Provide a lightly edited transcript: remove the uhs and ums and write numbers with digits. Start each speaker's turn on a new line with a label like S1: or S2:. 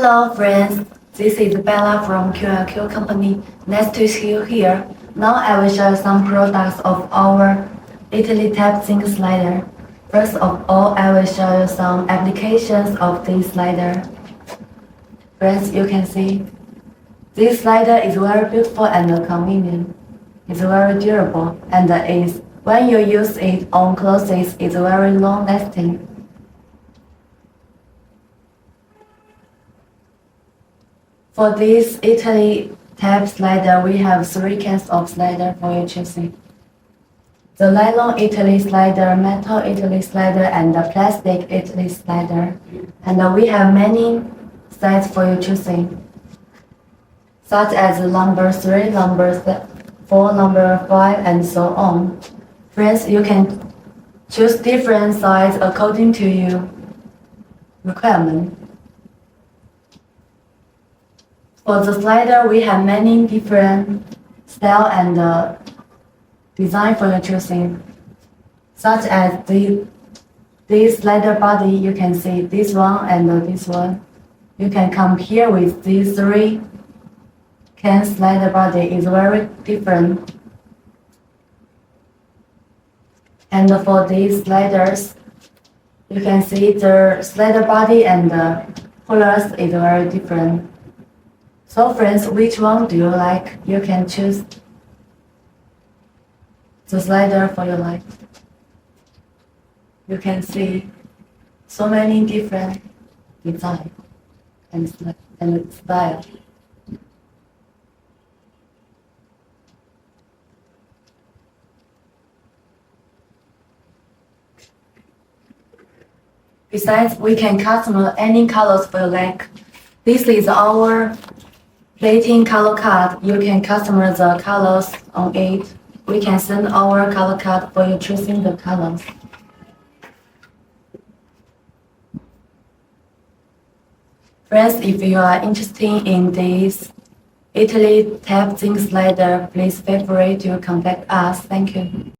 S1: Hello friends, this is Bella from Q&Q company. Nice to see you here. Now I will show you some products of our Italy type zinc slider. First of all, I will show you some applications of this slider. Friends, you can see this slider is very beautiful and convenient. It's very durable and when you use it on clothes, it's very long lasting. For this Italy type slider, we have 3 kinds of slider for your choosing. The nylon Italy slider, metal Italy slider, and the plastic Italy slider. And we have many sizes for your choosing, such as number 3, number 4, number 5, and so on. Friends, you can choose different sizes according to your requirement. For the slider, we have many different style and design for your choosing, such as this slider body. You can see this one and this one. You can come here with these 3 can slider body is very different. And for these sliders, you can see the slider body and the pullers is very different. So friends, which one do you like? You can choose the slider for your life. You can see so many different design and style. Besides, we can customize any colors for your like. This is our plating color card. You can customize the colors on it. We can send our color card for you choosing the colors. Friends, if you are interested in this Italy type zinc slider, please feel free to contact us. Thank you.